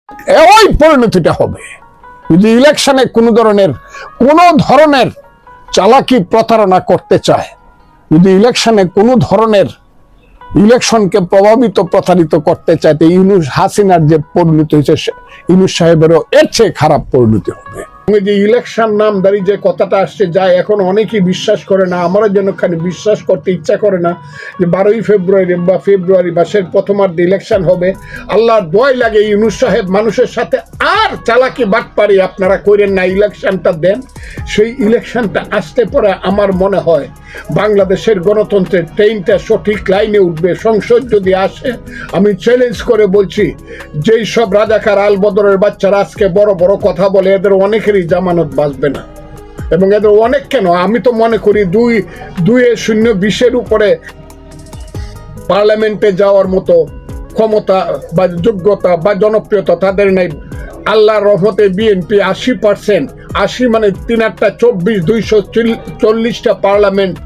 ওই পরিণতিটা হবে যদি ইলেকশনে কোনো ধরনের চালাকি প্রতারণা করতে চায়, যদি ইলেকশনে কোনো ধরনের ইলেকশনকে প্রতারিত করতে চায়, তো ইউনূস হাসিনার যে পরিণতি হয়েছে ইউনূস সাহেবেরও এর চেয়ে খারাপ পরিণতি হবে। যে ইলেকশন নামদারি যে কথাটা আসছে যায়, এখন অনেকেই বিশ্বাস করে না, আমরা যেন খালি বিশ্বাস করতে ইচ্ছা করে না যে 12ই ফেব্রুয়ারি বা ফেব্রুয়ারি মাসের প্রথমার্ধে ইলেকশন হবে। আল্লাহর দোয়াই লাগে ইউনূস সাহেব মানুষের সাথে আর চালাকি বাটপারি আপনারা করেন না, ইলেকশনটা দেন। সেই ইলেকশনটা আসতে পরে আমার মনে হয় বাংলাদেশের গণতন্ত্রের ট্রেনটা সঠিক লাইনে উঠবে। সংসদ যদি আসে, আমি চ্যালেঞ্জ করে বলছি, যেই সব রাজাকার আলবদরের বাচ্চারা আজকে বড় বড় কথা বলে, এদের অনেকেরই জামানত বাঁচবে না। এবং এদের অনেক কেন, আমি তো মনে করি 2-0-20 উপরে পার্লামেন্টে যাওয়ার মতো ক্ষমতা বা যোগ্যতা বা জনপ্রিয়তা তাদের নাই। আল্লাহর রহমতে বিএনপি 80%, 80 মানে 3-8টা 24, 240টা পার্লামেন্ট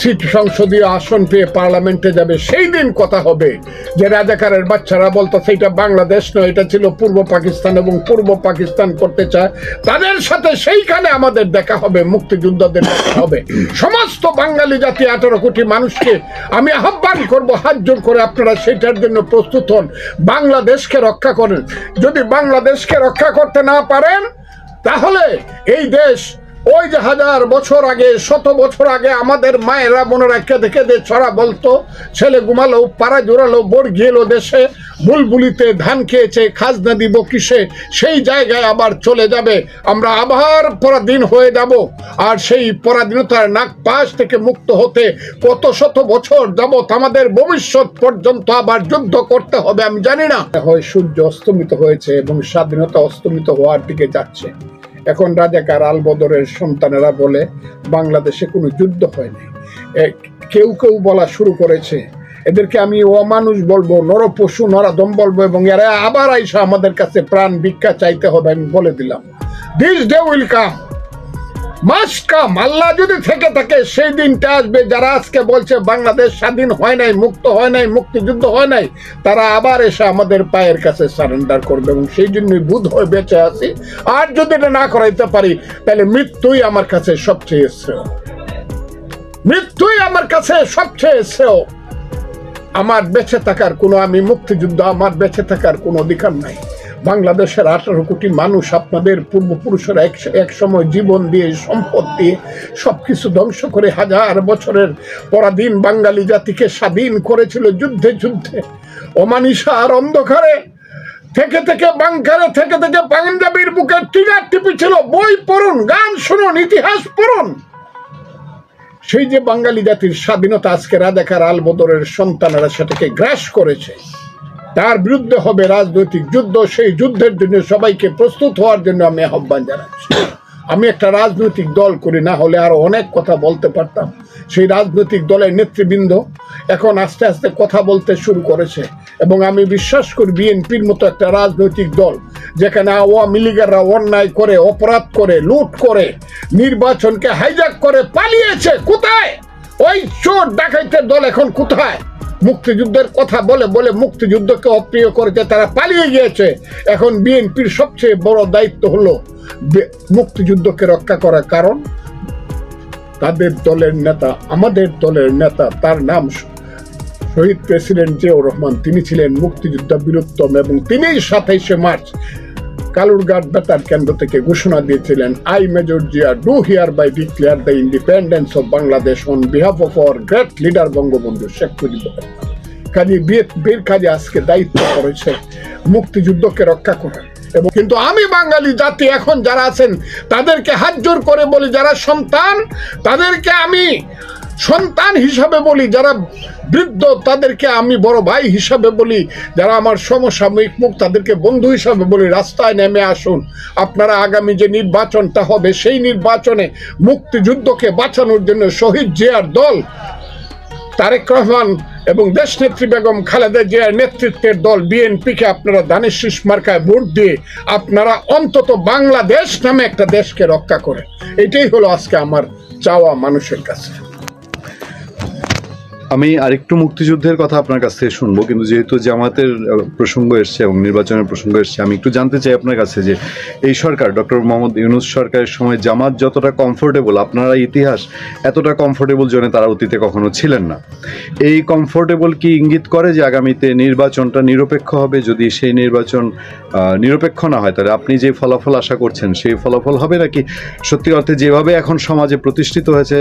সিট, সংসদীয় আসন পেয়ে পার্লামেন্টে যাবে। সেই দিন কথা হবে যে রাজাকারের বাচ্চারা বলতো সেটা বাংলাদেশ নয়, এটা ছিল পূর্ব পাকিস্তান এবং পূর্ব পাকিস্তান করতে চায়, তাদের সাথে সেইখানে আমাদের দেখা হবে, মুক্তিযোদ্ধাদের দেখা হবে। সমস্ত বাঙালি জাতি 18 কোটি মানুষকে আমি আহ্বান করব, হাত জোর করে আপনারা সেটার জন্য প্রস্তুত হন, বাংলাদেশকে রক্ষা করেন। যদি বাংলাদেশকে রক্ষা করতে না পারেন, তাহলে এই দেশ ওই যে 1000 বছর আগে, 100 বছর আগে আমাদের মায়েরা বোনেরা কেঁদে কেঁদে ছড়া বলতো, ছেলে ঘুমালো, পাড়া জোড়ালো, বর গিয়েলো দেশে, বুলবুলিতে ধান খেয়েছে, খাজনা দিব কিসে, সেই জায়গায় আবার চলে যাবে। আমরা আবার পরাধীন হয়ে যাব। আর সেই পরাধীনতার নাক পাশ থেকে মুক্ত হতে কত শত বছর যাবত আমাদের ভবিষ্যৎ পর্যন্ত আবার যুদ্ধ করতে হবে। আমি জানি না, হয় সূর্য অস্তমিত হয়েছে এবং স্বাধীনতা অস্তমিত হওয়ার দিকে যাচ্ছে। এখন রাজাকার আলবদরের সন্তানেরা বলে বাংলাদেশে কোনো যুদ্ধ হয়নি। কেউ কেউ বলা শুরু করেছে, এদেরকে আমি অমানুষ বলবো, নরপশু নরাধম বলবো, এবং এরা আবার আইসা আমাদের কাছে প্রাণ ভিক্ষা চাইতে হবে। আমি বলে দিলাম, this day will come, must come. Allah যদি থেকে থাকে সেই দিনটা আসবে, যারা আজকে বলছে বাংলাদেশ স্বাধীন হয় নাই, মুক্ত হয় নাই, মুক্তিযুদ্ধ হয় নাই, তারা আবার এসে আমাদের পায়ের কাছে সারেন্ডার করবে। এবং সেই জন্যই বুধ হয়ে বেঁচে আছি। আর যদি এটা না করাইতে পারি, তাহলে মৃত্যুই আমার কাছে সবচেয়ে শ্রেয়, মৃত্যুই আমার কাছে সবচেয়ে শ্রেয়। আমার বেঁচে থাকার কোনো, আমি মুক্তিযুদ্ধ, আমার বেঁচে থাকার কোনো অধিকার নাই। বাংলাদেশের 18 কোটি মানুষ, আপনাদের পূর্বপুরুষেরা এক সময় জীবন দিয়ে, সম্পদ দিয়ে সবকিছু ধ্বংস করে 1000 বছরের পরাধীন বাঙালি জাতিকে স্বাধীন করেছিল যুদ্ধে যুদ্ধে, অমানিসার অন্ধকারে থেকে থেকে, বাংকারে থেকে থেকে পাঞ্জাবির বুকে টিনার টিপেছিল। বই পড়ুন, গান শুনুন, ইতিহাস পড়ুন। সেই যে বাঙালি জাতির স্বাধীনতা আজকে রাজাকার আলবদরের সন্তানেরা সেটাকে গ্রাস করেছে, তার বিরুদ্ধে হবে রাজনৈতিক যুদ্ধ। সেই যুদ্ধের জন্য সবাইকে প্রস্তুত হওয়ার জন্য আমি আহ্বান জানাচ্ছি। আমি একটা রাজনৈতিক দল করি, না হলে আরো অনেক কথা বলতে পারতাম। সেই রাজনৈতিক দলের নেতৃবৃন্দ এখন আস্তে আস্তে কথা বলতে শুরু করেছে, এবং আমি বিশ্বাস করি বিএনপির মতো একটা রাজনৈতিক দল, যেখানে আওয়ামী লীগেরা অন্যায় করে, অপরাধ করে, লুট করে, নির্বাচনকে হাইজ্যাক করে পালিয়েছে, কোথায়? ওই চোর ডাকাইতের দল এখন কোথায়? মুক্তিযুদ্ধের কথা বলে বলে মুক্তিযুদ্ধকে অপ্রিয় করেছে, তারা পালিয়ে গিয়েছে। এখন বিএনপির সবচেয়ে বড় দায়িত্ব হলো মুক্তিযুদ্ধকে রক্ষা করা। কারণ তাদের দলের নেতা, আমাদের দলের নেতা, তার নাম শহীদ প্রেসিডেন্ট জিয়াউর রহমান, তিনি ছিলেন মুক্তিযোদ্ধা বীরোত্তম, এবং তিনি 27শে মার্চ কালুরঘাট বেতার কেন্দ্র থেকে ঘোষণা দিয়েছিলেন, I Major Zia do hereby declare the independence of Bangladesh on behalf of our great leader Bangabandhu Sheikh Mujibur Rahman. কাজী বীর কাজে আজকে দায়িত্ব করেছে মুক্তিযুদ্ধকে রক্ষা করার। এবং কিন্তু আমি বাঙালি জাতি এখন যারা আছেন তাদেরকে হাত জোর করে বলি, যারা সন্তান তাদেরকে আমি সন্তান হিসাবে বলি, যারা বৃদ্ধ তাদেরকে আমি বড় ভাই হিসাবে বলি, যারা আমার সমসাময়িক মুখ তাদেরকে বন্ধু হিসাবে বলি, রাস্তায় নেমে আসুন। আপনারা আগামী যে নির্বাচনটা হবে, সেই নির্বাচনে মুক্তিযুদ্ধকে বাঁচানোর জন্য শহীদ জিয়ার দল তারেক রহমান এবং দেশনেত্রী বেগম খালেদা জিয়ার নেতৃত্বের দল বিএনপিকে আপনারা ধানের শীষ মার্কায় ভোট দিয়ে আপনারা অন্তত বাংলাদেশ নামে একটা দেশকে রক্ষা করেন। এটাই হলো আজকে আমার চাওয়া মানুষের কাছে। আমি আরেকটু মুক্তিযুদ্ধের কথা আপনার কাছ থেকে শুনবো, কিন্তু যেহেতু জামাতের প্রসঙ্গ এসছে এবং নির্বাচনের প্রসঙ্গ এসছে, আমি একটু জানতে চাই আপনার কাছে যে এই সরকার, ডক্টর মোহাম্মদ ইউনূস সরকারের সময় জামাত যতটা কমফোর্টেবল, আপনারা ইতিহাস এতটা কমফোর্টেবল জোনে তারা অতীতে কখনো ছিলেন না। এই কমফোর্টেবল কি ইঙ্গিত করে যে আগামীতে নির্বাচনটা নিরপেক্ষ হবে? যদি সেই নির্বাচন নিরপেক্ষ না হয়, তাহলে আপনি যে ফলাফল আশা করছেন সেই ফলাফল হবে, নাকি সত্যি অর্থে যেভাবে এখন সমাজে প্রতিষ্ঠিত হয়েছে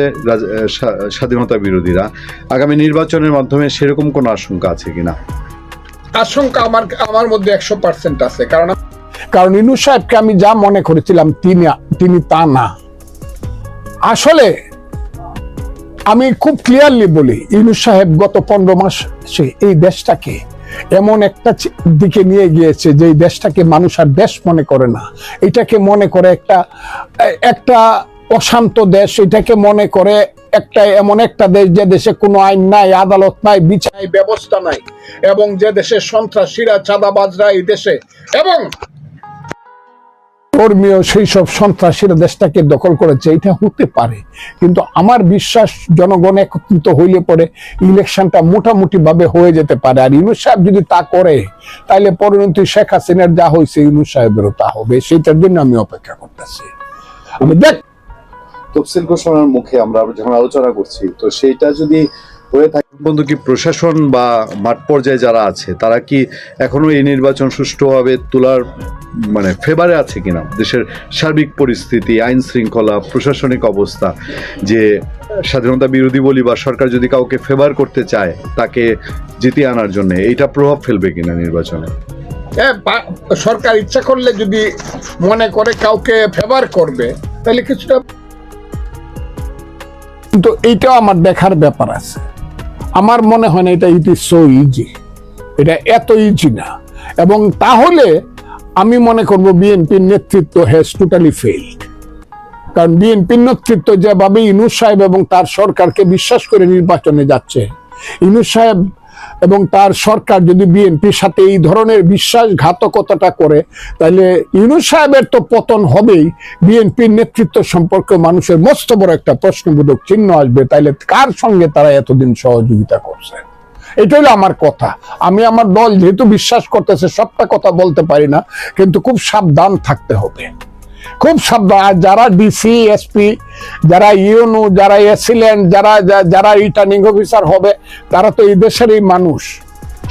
স্বাধীনতা বিরোধীরা, আগামী নির্বাচনের মাধ্যমে সেরকম কোনো আশঙ্কা আছে কিনা? আশঙ্কা আমার মধ্যে 100% আছে। কারণ ইউনূস সাহেবকে আমি যা মনে করেছিলাম তিনি তা না। আসলে আমি খুব ক্লিয়ারলি বলি, ইউনূস সাহেব গত 15 মাস এই দেশটাকে এমন একটা দিকে নিয়ে গিয়েছে যে এই দেশটাকে মানুষ আর দেশ মনে করে না। এটাকে মনে করে একটা অশান্ত দেশ, এটাকে মনে করে এমন একটা দেশ যে দেশে কোনো আইন নাই, আদালত নাই, বিচার ব্যবস্থা নাই, এবং যে দেশে সন্ত্রাসীরা, চাঁদাবাজরা এই দেশে এবং ধর্মীয় সেই সব সন্ত্রাসীরা দেশটাকে দখল করেছে। এটা হতে পারে, কিন্তু আমার বিশ্বাস জনগণ একত্রিত হইলে পরে ইলেকশনটা মোটামুটি ভাবে হয়ে যেতে পারে। আর ইউনূস সাহেব যদি তা করে, তাহলে পরিণতি শেখ হাসিনার যা হয়েছে ইউনূস সাহেবেরও তা হবে। সেটার জন্য আমি অপেক্ষা করতেছি। আমি দেখ তফসিল ঘোষণার মুখে আমরা যখন আলোচনা করছি, তো সেইটা যদি হয়ে থাকে, বন্ধু, কি প্রশাসন বা মাঠ পর্যায়ে যারা আছে তারা কি এখনো এই নির্বাচন সুষ্ঠুভাবে তোলার ফেভারে আছে কিনা? দেশের সার্বিক পরিস্থিতি, আইন শৃঙ্খলা, প্রশাসনিক অবস্থা, যে স্বাধীনতা বিরোধী বলি বা সরকার যদি কাউকে ফেভার করতে চায় তাকে জিতিয়ে আনার জন্য, এইটা প্রভাব ফেলবে কিনা নির্বাচনে? সরকার ইচ্ছা করলে যদি মনে করে কাউকে ফেভার করবে, তাহলে কিছুটা, কিন্তু এইটাও আমার দেখার ব্যাপার আছে। আমার মনে হয় না এটা ইট ইজ সো ইজি, এটা এত ইজি না। এবং তাহলে আমি মনে করব বিএনপির নেতৃত্ব হ্যাজ টোটালি ফেইলড। কারণ বিএনপির নেতৃত্ব যেভাবে ইউনূস সাহেব এবং তার সরকারকে বিশ্বাস করে নির্বাচনে যাচ্ছে, ইউনূস সাহেব এবং তার সরকার যদি বিএনপির সাথে এই ধরনের বিশ্বাসঘাতকতাটা করে, তাহলে ইউনূস সাহেবের তো পতন হবেই। বিএনপির নেতৃত্ব সম্পর্কে মানুষের মস্ত বড় একটা প্রশ্নবোধক চিহ্ন আসবে। তাইলে কার সঙ্গে তারা এতদিন সহযোগিতা করছে? এটা হলো আমার কথা। আমি আমার দল যেহেতু বিশ্বাস করতেছে, সবটা কথা বলতে পারি না, কিন্তু খুব সাবধান থাকতে হবে, খুব সাবধান। আর যারা ডিসি, এসপি, যারা ইউনো, যারা এসিলেন্ট, যারা রিটার্নিং অফিসার হবে, তারা তো এই দেশেরই মানুষ।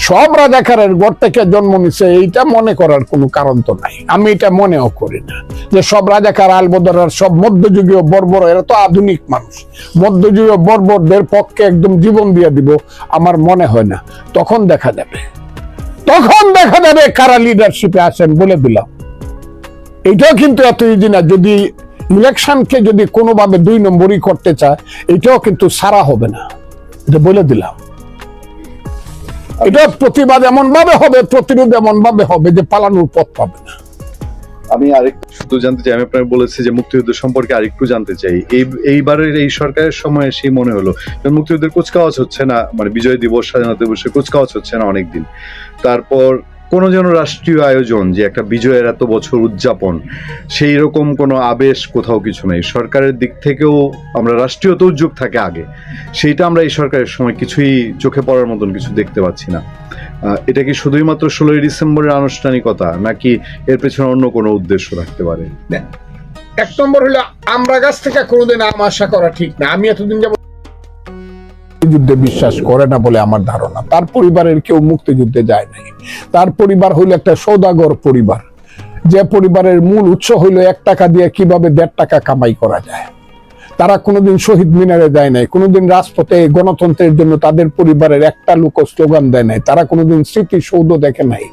সব রাজাকারের ঘর থেকে জন্ম নিছে, এইটা মনে করার কোনো কারণ তো নাই। আমি এটা মনেও করি না যে সব রাজাকার আলবদরার, সব মধ্যযুগীয় বর্বর, এরা তো আধুনিক মানুষ। মধ্যযুগীয় বর্বরদের পক্ষে একদম জীবন দিয়ে দিব, আমার মনে হয় না। তখন দেখা যাবে কারা লিডারশিপে আসেন, বলে দিলাম। এটাও কিন্তু এত ইজি না। যদি ইলেকশনকে যদি কোনোভাবে 2 নম্বরই করতে চায়, এটাও কিন্তু সারা হবে না, এটা বলে দিলাম। এটা প্রতিবাদ এমন ভাবে হবে, প্রতিরোধ এমন ভাবে হবে যে পালানোর পথ পাবে না। আমি আরেকটু শুধু জানতে চাই, আমি আপনাকে বলেছি যে মুক্তিযুদ্ধ সম্পর্কে আরেকটু জানতে চাই। এইবারের এই সরকারের সময় সেই মনে হলো মুক্তিযুদ্ধের কুচকাওয়াজ হচ্ছে না, বিজয় দিবস, স্বাধীনতা দিবসে কুচকাওয়াজ হচ্ছে না অনেকদিন। তারপর কোনো যেন রাষ্ট্রীয় আয়োজন, যে একটা বিজয়ের এত বছর উদযাপন, সেই রকম কোনো আবেশ কোথাও কিছু নেই। সরকারের দিক থেকেও আমরা রাষ্ট্রীয়তা উদ্যোগ থাকে আগে, সেইটা আমরা এই সরকারের সময় কিছুই চোখে পড়ার মতন কিছু দেখতে পাচ্ছি না। এটা কি শুধুই মাত্র 16ই ডিসেম্বরের আনুষ্ঠানিকতা, নাকি এর পেছনে অন্য কোনো উদ্দেশ্য থাকতে পারে? 1 নম্বর হলো, আমরা কাছ থেকে কোনোদিন আম আশা করা ঠিক না। আমি এতদিন যাব যুদ্ধে বিশ্বাস করে না বলে আমার ধারণা। তার পরিবারের কেউ মুক্তিযুদ্ধে যায় নাই। তার পরিবার হইল একটা সওদাগর পরিবার, যে পরিবারের মূল উৎস হইল 1 টাকা দিয়ে কিভাবে 1.5 টাকা কামাই করা যায়। তারা কোনোদিন শহীদ মিনারে যায় নাই, কোনোদিন রাজপথে গণতন্ত্রের জন্য তাদের পরিবারের একটা লোক স্লোগান দেয় নাই, তারা কোনোদিন স্মৃতিসৌধ দেখে নাই,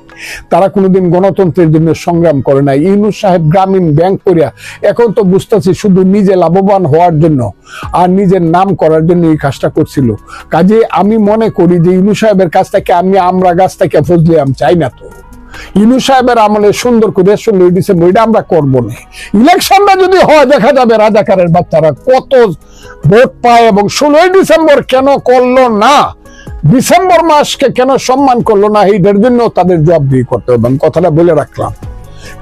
তারা কোনোদিন গণতন্ত্রের জন্য সংগ্রাম করে নাই। ইউনূস সাহেব গ্রামীণ ব্যাংক করিয়া এখন তো বুঝতেছি শুধু নিজে লাভবান হওয়ার জন্য আর নিজের নাম করার জন্য এই কাজটা করছিল। কাজে আমি মনে করি যে ইউনূস সাহেবের কাছ থেকে আমরা গাছ থেকে ফজলে আম চাই না। তো ইউনূস সাহেবের আমলে সুন্দর করে 16ই ডিসেম্বর এটা আমরা করবো না। ইলেকশনটা যদি হয়, দেখা যাবে রাজাকারের বাচ্চারা কত ভোট পায় এবং 16ই ডিসেম্বর কেন করলো না, ডিসেম্বর মাসকে কেন সম্মান করলো না, এইটার জন্য তাদের জবাবদিহি করতে হবে। আমি কথাটা বলে রাখলাম,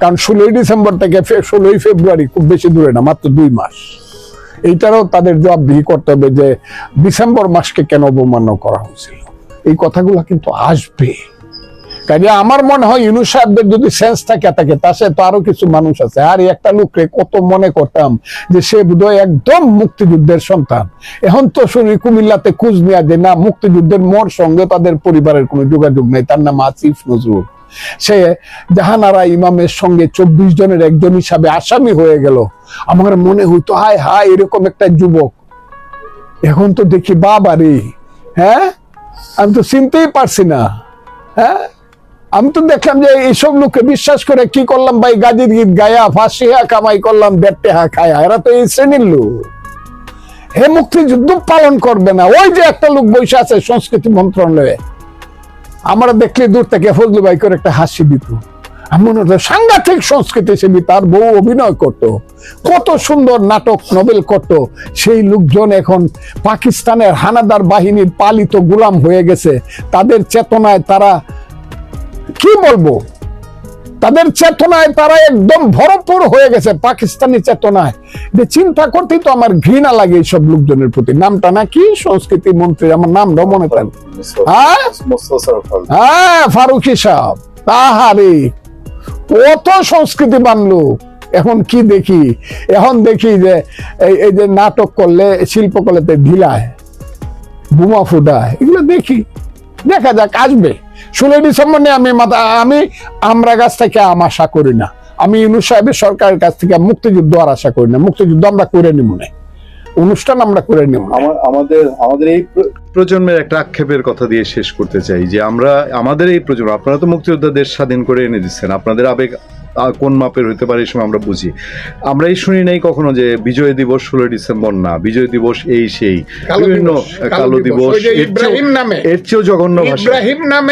কারণ 16ই ডিসেম্বর থেকে 16ই ফেব্রুয়ারি খুব বেশি দূরে না, মাত্র 2 মাস। এইটারও তাদের জবাবদিহি করতে হবে যে ডিসেম্বর মাসকে কেন অবমাননা করা হয়েছিল। এই কথাগুলো কিন্তু আসবে। কাজে আমার মনে হয় ইউনূস সাহেবদের যদি সেন্স থাকে তার সাথে তো আরো কিছু মানুষ আছে। আর এই একটা লোককে কত মনে করতাম যে সে বোধহয় একদম মুক্তিযুদ্ধের সন্তান। এখন তো শুনি কুমিল্লাতে খোঁজ নেওয়া যে না, মুক্তিযুদ্ধের মোর সঙ্গে তাদের পরিবারের কোনো যোগাযোগ নেই। তার নাম আসিফ নজরুল। সে জাহানারা ইমামের সঙ্গে 24 জনের একজন হিসাবে আসামি হয়ে গেল। আমার মনে হইতো হায় হায়, এরকম একটা যুবক। এখন তো দেখি বাবা রে, হ্যাঁ আমি তো চিনতেই পারছি না। হ্যাঁ আমি তো দেখলাম যে এইসব লোককে বিশ্বাস করে কি করলাম ভাই, গাজীর গীত গায়া ফাঁসি কামাই করলাম, দেড়টে খায়া। এরা তো এই শ্রেণীর লোক। হে মুক্তিযুদ্ধ পালন করবে না। ওই যে একটা লোক বসে আছে সংস্কৃতি মন্ত্রণালয়ে, আমরা দেখলে দূর থেকে ফজলু ভাই করে একটা হাসি দিত। আমি মনে হতো সাংঘাতিক সংস্কৃতি সেবী, তার বউ অভিনয় করত, কত সুন্দর নাটক নভেল করত। সেই লোকজন এখন পাকিস্তানের হানাদার বাহিনীর পালিত গোলাম হয়ে গেছে। তাদের চেতনায় তারা কি বলবো, তাদের চেতনায় তারা একদম ভরপুর হয়ে গেছে, পাকিস্তানি চেতনায়। যে চিন্তা করতেই তো আমার ঘৃণা লাগে এইসব লোকজনের প্রতি। নামটা নাকি সংস্কৃতি মন্ত্রী, আমার নামটাও মনে থাকে। হ্যাঁ ফারুকি সাহেব, তাহারে কত সংস্কৃতিবান লোক। এখন কি দেখি, এখন দেখি যে এই যে নাটক করলে শিল্পকলাতে ঢিলায়, বোমা ফুটায়, এগুলো দেখি। দেখা যাক, আসবে 16 ডিসেম্বর নিয়ে আমি আমরা কাছ থেকে আশা করি না। আমি ইউনূস সাহেবের সরকারের কাছ থেকে মুক্তিযুদ্ধ আর আশা করি না। মুক্তিযুদ্ধ আমরা করে নিব না, অনুষ্ঠান আমরা করে নিব। আমাদের এই প্রজন্মের একটা আক্ষেপের কথা দিয়ে শেষ করতে চাই যে আমাদের এই প্রজন্ম, আপনারা তো মুক্তিযোদ্ধা দেশ স্বাধীন করে এনে দিচ্ছেন, আপনাদের আবেগ কোন মাপের হইতে পারে এই সময় আমরা বুঝি। আমরা এই শুনি নাই কখনো যে বিজয় দিবস 16 ডিসেম্বর না, বিজয় দিবস এই সেই বিভিন্ন কালো দিবস, এর চেয়েও জঘন্য ভাষা,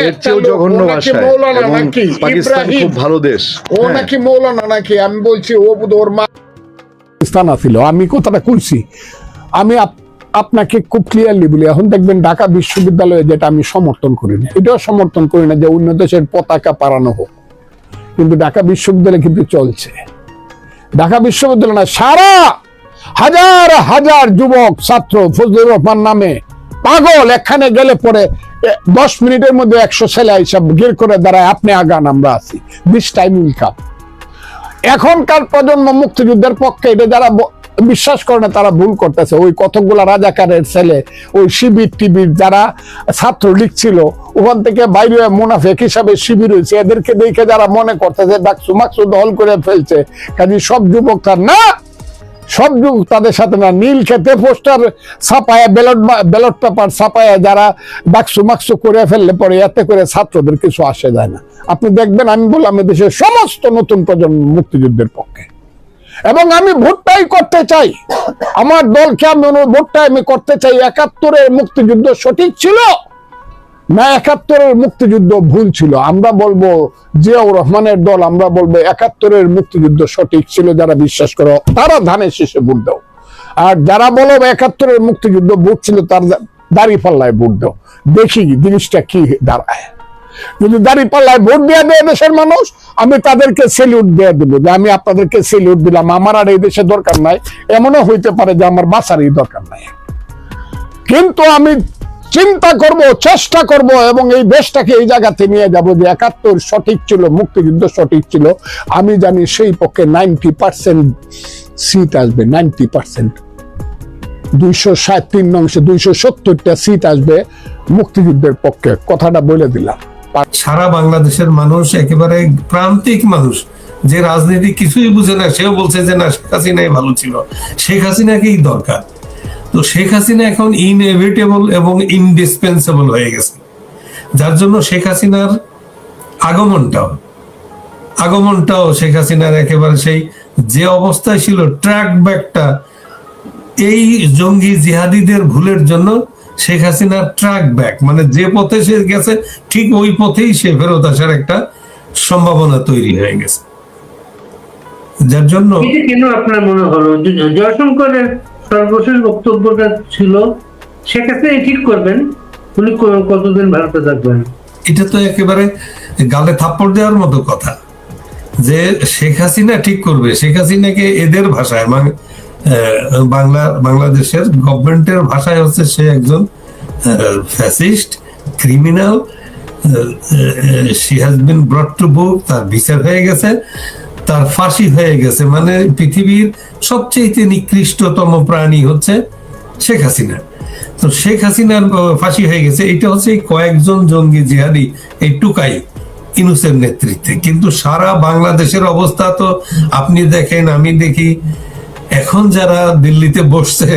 এর চেয়েও জঘন্য ভাষায়। এবং পাকিস্তান খুব ভালো দেশ, ও নাকি মৌলানা নাকি, আমি বলছি ও ওর মা পাকিস্তান ছিল। আমি কথাটা কইছি, আমি আপনাকে খুব ক্লিয়ারলি বলি। এখন দেখবেন ঢাকা বিশ্ববিদ্যালয়ে, যেটা আমি সমর্থন করি না, এটাও সমর্থন করি না যে অন্য দেশের পতাকা পারানো হোক, কিন্তু ঢাকা বিশ্ববিদ্যালয় কিন্তু চলছে। ঢাকা বিশ্ববিদ্যালয় না, সারা হাজার হাজার যুবক ছাত্র ফজলুর রহমান নামে পাগল। এখানে গেলে পরে 10 মিনিটের মধ্যে 100 ছেলে হিসাব গির করে দাঁড়ায়, আপনি আগান আমরা আছি, দিস টাইম উইল কাম। এখনকার প্রজন্ম মুক্তিযুদ্ধের পক্ষে, এটা যারা বিশ্বাস করে না তারা ভুল করতেছে। ওই কতগুলা রাজাকারের ছেলে, ওই শিবির টিবির যারা ছাত্রলীগ ছিল, ওখান থেকে বাইরে মুনাফেক হিসাবে শিবির হয়েছে, এদেরকে দেখে যারা মনে করতেছে ডাকসু মাকসু দল করে ফেলছে, কাজে সব যুবক তার না, সব যুগ তাদের সাথে না। নীল খেতে পোস্টার ছাপায়, ব্যালট পেপার ছাপায় যারা ডাকসু মাকসু করে ফেললে পরে এতে করে ছাত্রদের কিছু আসে যায় না। আপনি দেখবেন, আমি বললাম দেশের সমস্ত নতুন প্রজন্ম মুক্তিযুদ্ধের পক্ষে, এবং আমি ভোটটাই করতে চাই। আমার দলকে আমি ভোটটাই আমি করতে চাই। 71-এর মুক্তিযুদ্ধ সঠিক ছিল না 71-এর মুক্তিযুদ্ধ ভুল ছিল? আমরা বলবো জিয়াউর রহমানের দল, আমরা বলবো 71-এর মুক্তিযুদ্ধ সঠিক ছিল। যারা বিশ্বাস করো তারা ধানের শীষে ভোট দাও, আর যারা বলো 71-এর মুক্তিযুদ্ধ ভোট ছিল তার দাঁড়িপাল্লায় ভোট দাও। দেখি জিনিসটা কি দাঁড়ায়। যদি দাঁড়িপাল্লায় ভোট দিয়ে দেয় দেশের মানুষ, আমি তাদেরকে সেলিউট দিয়ে দেবো যে আমি আপনাদেরকে সেলিউট দিলাম, আমার আর এই দেশে দরকার নাই। এমনও হইতে পারে যে আমার বাঁচারই দরকার নাই, কিন্তু আমি চিন্তা করব, চেষ্টা করব, এবং এই দেশটাকে এই জায়গাতে নিয়ে যাব যে 71 সঠিক ছিল, মুক্তিযুদ্ধ সঠিক ছিল। আমি জানি সেই পক্ষে 90% সিট আসবে, 90%, 263 অংশে 270টা সিট আসবে মুক্তিযুদ্ধের পক্ষে। কথাটা বলে দিলাম। সারা বাংলাদেশের মানুষ, একেবারে প্রান্তিক মানুষ যে রাজনীতি কিছুই বুঝে না, সেও বলছে যে না, শেখ হাসিনাই ভালো ছিল, শেখ হাসিনাকেই দরকার। তো শেখ হাসিনা এখন ইনএভিটেবল এবং ইনডিসপেন্সেবল হয়ে গেছে, যার জন্য শেখ হাসিনার আগমনটাও শেখ হাসিনার একেবারে সেই যে অবস্থায় ছিল, ট্র্যাক ব্যাকটা এই জঙ্গি জিহাদিদের ভুলের জন্য শেখ হাসিনার ট্র্যাক ব্যাক, মানে যে পথে সে গেছে ঠিক ওই পথেই সে ফেরত আসার একটা সম্ভাবনা তৈরি হয়ে গেছে। যার জন্য কেন আপনার মনে হলো জয়শঙ্করের সর্বশেষ বক্তব্যটা ছিল শেখ হাসিনা ঠিক করবেন, উনি কতদিন ভারতে থাকবেন? এটা তো একেবারে গালে থাপ্পড় দেওয়ার মতো কথা যে শেখ হাসিনা ঠিক করবে। শেখ হাসিনাকে এদের ভাষায়, মানে বাংলাদেশের গভর্নমেন্টের ভাষায় হচ্ছে সে একজন fascist criminal, she has been ব্রট to book, তার বিচার হয়ে গেছে, তার ফাঁসি হয়ে গেছে। মানে পৃথিবীর সবচেয়ে নিকৃষ্টতম প্রাণী হচ্ছে শেখ হাসিনা। তো শেখ হাসিনার ফাঁসি হয়ে গেছে, এটা হচ্ছে এই কয়েকজন জঙ্গি জিহাদি, এই টুকাই ইউনূসের নেতৃত্বে। কিন্তু সারা বাংলাদেশের অবস্থা তো আপনি দেখেন, আমি দেখি, এখন যারা দিল্লিতে বসছে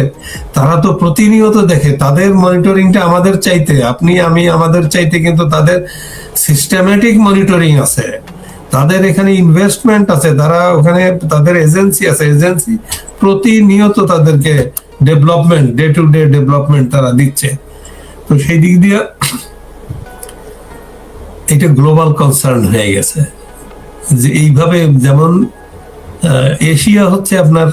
তারা তো প্রতিনিয়ত দেখে, তাদের মনিটরিংটা আমাদের চাইতে, আপনি আমি আমাদের চাইতে কিন্তু তাদের সিস্টেমেটিক মনিটরিং আছে, তাদের এখানে ইনভেস্টমেন্ট আছে, তারা ওখানে তাদের এজেন্সি আছে, এজেন্সি প্রতিনিয়ত তাদেরকে development, day to day development তারা দিচ্ছে। তো সেই দিক দিয়ে এটা গ্লোবাল কনসার্ন হয়ে গেছে যে এইভাবে, যেমন এশিয়া হচ্ছে আপনার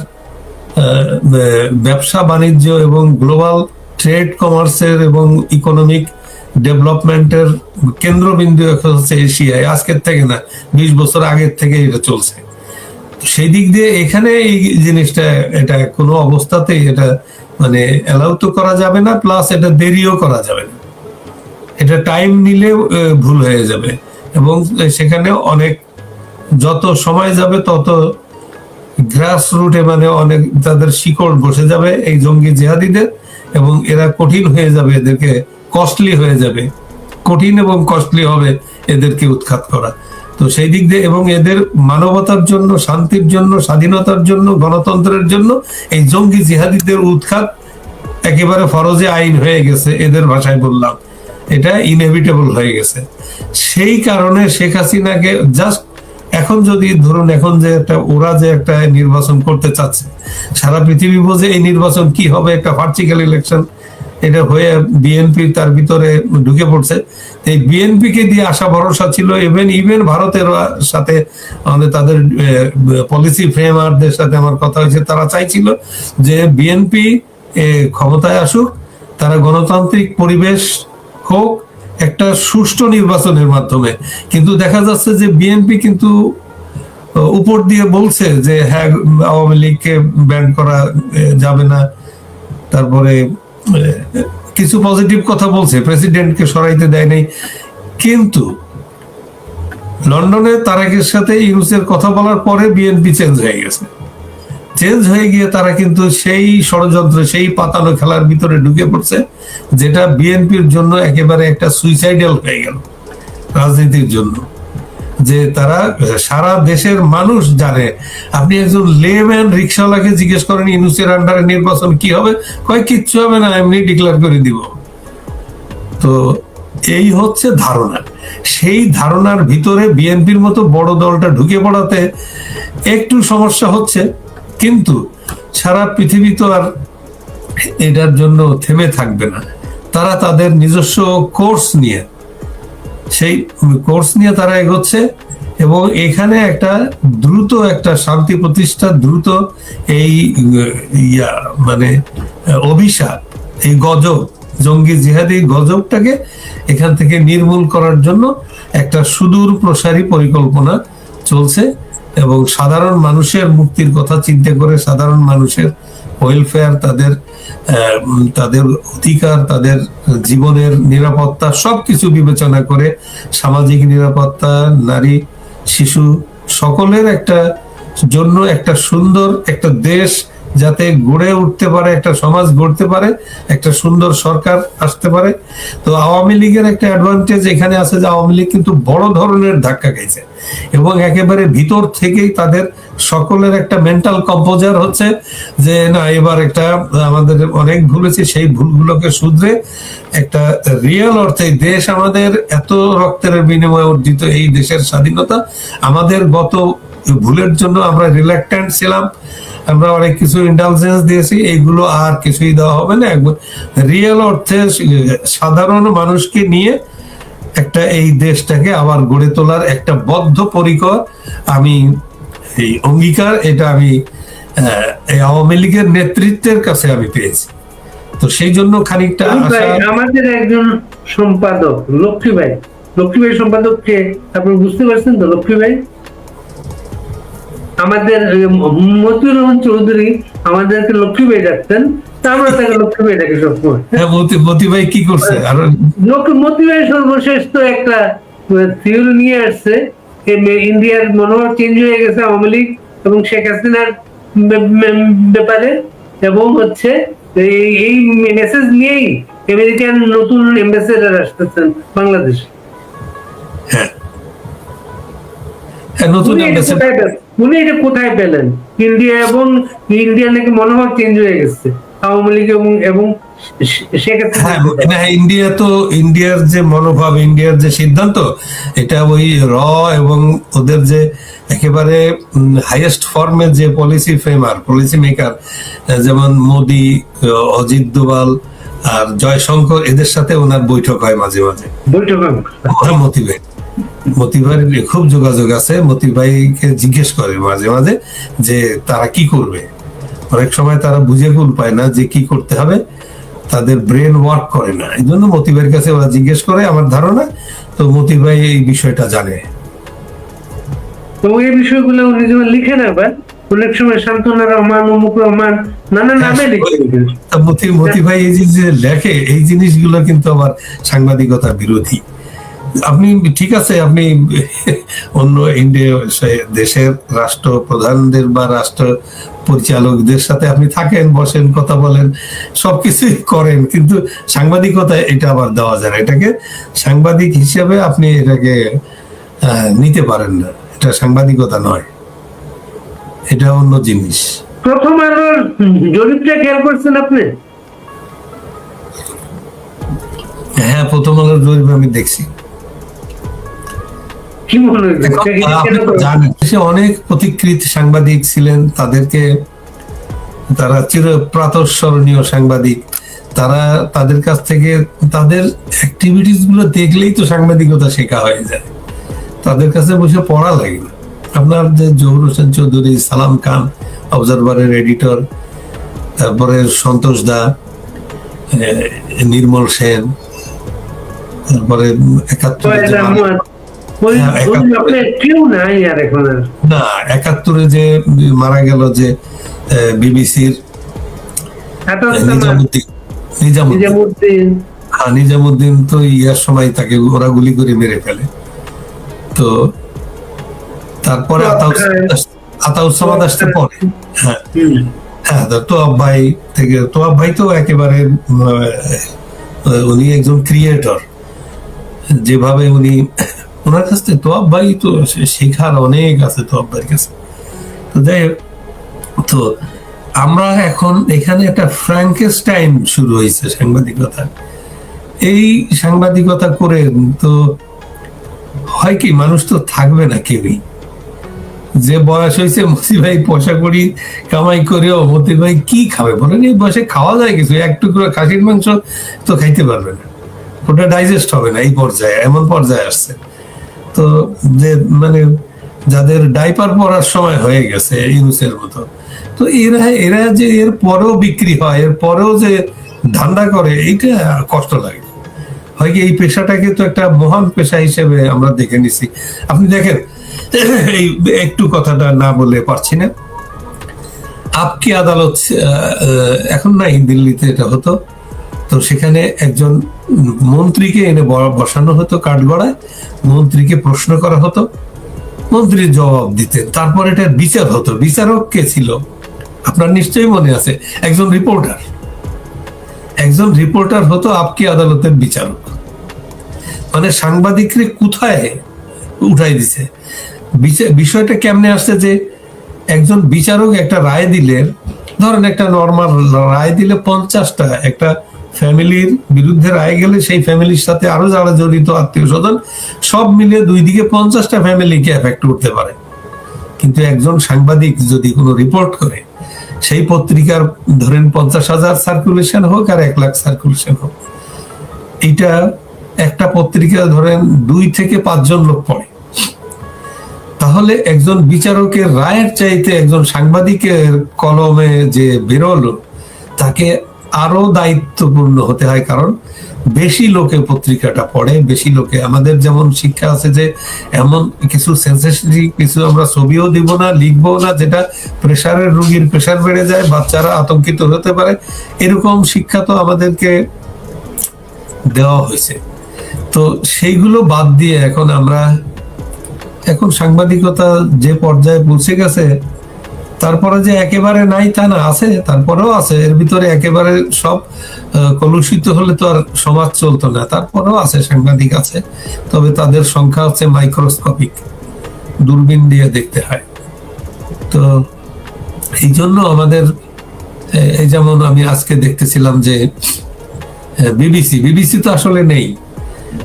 ব্যবসা বাণিজ্য এবং গ্লোবাল ট্রেড কমার্সের এবং ইকোনমিক ডেভেলপমেন্টের কেন্দ্রবিন্দু হচ্ছে এশিয়ায়, আজকের থেকে না 20 বছর আগের থেকে এটা চলছে। সেই দিক দিয়ে এখানে এই জিনিসটা, এটা কোনো অবস্থাতেই এটা মানে অ্যালাউ তো করা যাবে না, প্লাস এটা দেরিও করা যাবে না, এটা টাইম নিলে ভুল হয়ে যাবে। এবং সেখানে অনেক যত সময় যাবে তত গ্রাস রুটে মানে অনেক তাদের শিকড় বসে যাবে এই জঙ্গি জিহাদিদের, এবং এরা কঠিন হয়ে যাবে, এদেরকে কস্টলি হয়ে যাবে, কঠিন এবং কস্টলি হবে এদেরকে উৎখাত করা। তো সেই দিক দিয়ে এবং এদের মানবতার জন্য, শান্তির জন্য, স্বাধীনতার জন্য, গণতন্ত্রের জন্য এই জঙ্গি জিহাদিদের উৎখাত একেবারে ফরজে আইন হয়ে গেছে, এদের ভাষায় বললাম, এটা ইনএভিটেবল হয়ে গেছে। সেই কারণে শেখ হাসিনাকে জাস্ট এখন যদি ধরুন, এখন যে একটা ওরা যে একটা নির্বাচন করতে চাচ্ছে, সারা পৃথিবী বোঝে এই নির্বাচন কি হবে, একটা ভার্টিক্যাল ইলেকশন, এটা হয়ে বিএনপি তার ভিতরে ঢুকে পড়ছে। এই বিএনপি কে দিয়ে আশা ভরসা ছিল, ইভেন ভারতের সাথে আমাদের তাদের পলিসি ফ্রেমারদের সাথে আমার কথা হয়েছে, তারা চাইছিল যে বিএনপি ক্ষমতায় আসুক, তারা গণতান্ত্রিক পরিবেশ হোক একটা সুষ্ঠু নির্বাচনের মাধ্যমে। কিন্তু দেখা যাচ্ছে যে বিএনপি কিন্তু উপর দিয়ে বলছে যে হ্যাঁ আওয়ামী লীগকে ব্যান করা যাবে না, তারপরে কিছু পজিটিভ কথা বলছে, প্রেসিডেন্টকে সরাইতে দেয় নাই। কিন্তু লন্ডনে তারেকের সাথে ইউনূসের কথা বলার পরে বিএনপি চেঞ্জ হয়ে গেছে, চেঞ্জ হয়ে গিয়ে তারা কিন্তু সেই ষড়যন্ত্র, সেই পাতানো খেলার ভিতরে ঢুকে পড়ছে, যেটা বিএনপির জন্য একেবারে একটা সুইসাইডাল হয়ে গেল রাজনীতির জন্য। যে তারা সারা দেশের মানুষ জানে, আপনি একজন লেম্যান রিক্সাওয়ালাকে জিজ্ঞেস করেন ইউনূসের আন্ডারে নির্বাচন কি হবে, কয় কিচ্ছু হবে না, এমনি ডিক্লেয়ার করে দিব। তো এই হচ্ছে ধারণা, সেই ধারণার ভিতরে বিএনপির মতো বড় দলটা ঢুকে পড়াতে একটু সমস্যা হচ্ছে। কিন্তু সারা পৃথিবী তো আর এটার জন্য থেমে থাকবে না, তারা তাদের নিজস্ব কোর্স নিয়ে, সেই কোর্স নিয়ে তারা এগোচ্ছে। এবং এখানে একটা দ্রুত একটা শান্তি প্রতিষ্ঠা, দ্রুত এই মানে অভিশাপ, এই গজব, জঙ্গি জিহাদি গজবটাকে এখান থেকে নির্মূল করার জন্য একটা সুদূর প্রসারী পরিকল্পনা চলছে। এবং সাধারণ মানুষের মুক্তির কথা চিন্তা করে, সাধারণ মানুষের ওয়েলফেয়ার, তাদের অধিকার, তাদের জীবনের নিরাপত্তা সবকিছু বিবেচনা করে, সামাজিক নিরাপত্তা, নারী শিশু সকলের একটা জন্য একটা সুন্দর একটা দেশ যাতে গড়ে উঠতে পারে, একটা সমাজ গড়তে পারে, একটা সুন্দর সরকার আসতে পারে। তো আওয়ামী লীগের একটা অ্যাডভান্টেজ এখানে আছে যে আওয়ামী লীগ কিন্তু বড় ধরনের ধাক্কা খাইছে, এবং একেবারে ভিতর থেকেই তাদের সকলের একটা মেন্টাল কম্পোজার হচ্ছে যে না, এবার একটা আমাদের অনেক ভুল হয়েছে, সেই ভুলগুলোকে শুধরে একটা রিয়েল অর্থে দেশ, আমাদের এত রক্তের বিনিময়ে অর্জিত এই দেশের স্বাধীনতা, আমাদের গত ভুলের জন্য আমরা রিল্যাক্টেন্ট ছিলাম, আমরা অনেক কিছু ইন্ডালজেন্স দিয়েছি, এইগুলো আর কিছুই দেওয়া হবে না। একবার রিয়েল অর্থে সাধারণ মানুষকে নিয়ে একটা এই দেশটাকে আবার গড়ে তোলার একটা বদ্ধপরিকর আমি এই অঙ্গীকার, এটা আমি এই আওয়ামী লীগের নেতৃত্বের কাছে আমি পেয়েছি। তো সেই জন্য খানিকটা আমাদের একজন সম্পাদক লক্ষ্মী ভাই সম্পাদককে আপনি বুঝতে পারছেন তো? লক্ষ্মী ভাই আমাদের মতিউর রহমান চৌধুরী আমাদেরকে লক্ষ্মীবাই ডাকতেন, তা আমরা তাকে লক্ষ্মীবাই ডাকি সবসময়। হ্যাঁ, মতি ভাই কি করছে? আর মতিউর সর্বশেষ তো একটা থিওরি নিয়ে আসছে, ইন্ডিয়ার মনোভাব চেঞ্জ হয়ে গেছে আওয়ামী লীগ এবং শেখ হাসিনার ব্যাপারে, এবং হচ্ছে এই মেসেজ নিয়েই আমেরিকান নতুন অ্যাম্বাসেডর আসতেছেন বাংলাদেশে। হ্যাঁ, নতুন উনি এটা কোথায় পেলেন? ইন্ডিয়া নাকি মনোভাব চেঞ্জ হয়ে গেছে আওয়ামী লীগ এবং শেখ হাসিনা। হ্যাঁ, ইন্ডিয়ার যে মনোভাব, ইন্ডিয়ার যে সিদ্ধান্ত, এটা ওই এবং ওদের যে একেবারে হাইয়েস্ট ফর্মের যে পলিসি মেকার, যেমন মোদি, অজিত দোভাল আর জয়শঙ্কর, এদের সাথে ওনার বৈঠক হয় মাঝে মাঝে। মতি ভাইয়ের খুব যোগাযোগ আছে। মতি ভাইকে জিজ্ঞেস করে মাঝে মাঝে যে তারা কি করবে। অনেক সময় তারা বুঝে কুল পায় না যে কি করতে হবে, তাদের ব্রেন ওয়ার্ক করে না, এই জন্য মতি ভাইয়ের কাছে ওরা জিজ্ঞেস করে, আমার ধারণা। তো মতি ভাই এই বিষয়টা জানে, তো এই বিষয়গুলো উনি যেমন লিখেন, আবার অনেক সময় শান্তনা রহমান, অমুক রহমান, নানা নামে লিখেন। মতি ভাই এই যে লেখে, এই জিনিসগুলো কিন্তু আবার সাংবাদিকতা বিরোধী। আপনি ঠিক আছে, আপনি অন্য দেশের রাষ্ট্রপ্রধানদের বা রাষ্ট্র পরিচালকদের সাথে আপনি থাকেন, বসেন, কথা বলেন, সবকিছুই করেন, কিন্তু সাংবাদিকতায় এটা আবার দেওয়া যায় না। এটাকে সাংবাদিক হিসেবে আপনি এটাকে নিতে পারেন না, এটা সাংবাদিকতা নয়, এটা অন্য জিনিস। প্রথম আলোর জরিপটা খেয়াল করছেন আপনি? হ্যাঁ, প্রথম আলোর জরিপ আমি দেখছি। কি মনে হয় জানেন, অনেক প্রতিকৃত সাংবাদিক ছিলেন, তারা চির প্রাতঃস্মরণীয় সাংবাদিক। তাদের কাছ থেকে তাদের অ্যাক্টিভিটিস গুলো দেখলেই তো সাংবাদিকতা শেখা হয়ে যায়, তাদের কাছে বসে পড়া লাগে না। আপনার যে জহুর হোসেন চৌধুরী, সালাম খান অবজারভারের এডিটর, তারপরে সন্তোষ দা, নির্মল সেন, তারপরে ৭১ যে মারা গেল, যে বিবিসির নিজামুদ্দিন, তো ইয়ার সময় তাকে ওরা গুলি করে মেরে ফেলে। তো তারপরে আতাউসামাদ আসতে পরে, হ্যাঁ, তোয়াব ভাই তো একেবারে উনি একজন ক্রিয়েটর। যেভাবে ওনার কাছ থেকে তোয়াব ভাই তো শেখার অনেক আছে তোয়াব ভাইয়ের কাছে। তো যাই হোক, তো আমরা এখন এখানে একটা ফ্র্যাঙ্কেস্টাইন শুরু হয়েছে সাংবাদিকতা। এই সাংবাদিকতা করে তো হয় কি, মানুষ তো থাকবে না কেউই। যে বয়স হয়েছে, মতি ভাই পয়সা করি কামাই করেও মতি ভাই কি খাবে বলেন? এই বয়সে খাওয়া যায় কিছু? এক টুকরো খাসির মাংস তো খাইতে পারবে না, ওটা ডাইজেস্ট হবে না। এই পর্যায়ে, এমন পর্যায়ে আসছে তো, যে যাদের ডাইপার পরার সময় হয়ে গেছে ইউনুসের মতো, তো এরা যে এর পরেও বিক্রি হয়, এর পরেও যে ধান্দা করে, এইটা কষ্ট লাগে। হয় কি, এই পেশাটাকে তো একটা মহান পেশা হিসেবে আমরা দেখে নিছি। আপনি দেখেন, এই একটু কথাটা না বলে পারছি না, আপকি আদালত এখন নাই, দিল্লিতে এটা হতো। তো সেখানে একজন মন্ত্রীকে এনে বসানো হতো কাঠগড়ায়, মন্ত্রীকে প্রশ্ন করা হতো, মন্ত্রী জবাব দিতেন, তারপর এটার বিচার হতো। বিচারক কে ছিল আপনার নিশ্চয়ই মনে আছে? একজন রিপোর্টার হতো আপকি আদালতের বিচারক। সাংবাদিকরে কোথায় উঠাই দিছে। বিষয়টা কেমনে আসছে যে একজন বিচারক একটা রায় দিলে, ধরেন একটা নর্মাল রায় দিলে 50টা একটা ফ্যামিলির বিরুদ্ধে রায় গেলে, সেই ফ্যামিলির সাথে আরো যারা জড়িত আত্মীয় স্বজন সব মিলিয়ে 2 দিকে 50টা ফ্যামিলিকে এফেক্ট করতে পারে। কিন্তু একজন সাংবাদিক যদি কোনো রিপোর্ট করে, সেই পত্রিকার ধরেন 50,000 সার্কুলেশন হোক আর 1 লাখ সার্কুলেশন হোক, এটা একটা পত্রিকা ধরেন 2 থেকে 5 জন লোক পড়ে, তাহলে একজন বিচারকের রায়ের চাইতে একজন সাংবাদিকের কলমে যে বেরোলো, তাকে আরো দায়িত্বপূর্ণ হতে হয়। কারণ বেশি লোকে পত্রিকাটা পড়ে, বেশি লোকে, আমাদের যেমন শিক্ষা আছে যে এমন কিছু সেন্সেশনাল কিছু আমরা ছবিও দিব না, লিখবো না, যেটা প্রেসারের রোগীর প্রেসার বেড়ে যায়, বাচ্চারা আতঙ্কিত হতে পারে, এরকম শিক্ষা তো আমাদেরকে দেওয়া হয়েছে। তো সেইগুলো বাদ দিয়ে এখন সাংবাদিকতা যে পর্যায়ে পৌঁছে গেছে, তারপরে যে একেবারে নাই তা না, আছে, তারপরেও আছে, এর ভিতরে একেবারে সব কলুষিত হলে তো আর সমাজ চলতো না, তারপরেও আছে সাংবাদিক আছে, তবে তাদের সংখ্যা হচ্ছে মাইক্রোস্কোপিক, দূরবীন দিয়ে দেখতে হয়। তো এই জন্য আমাদের এই যেমন আমি আজকে দেখতেছিলাম যে বিবিসি তো আসলে নেই,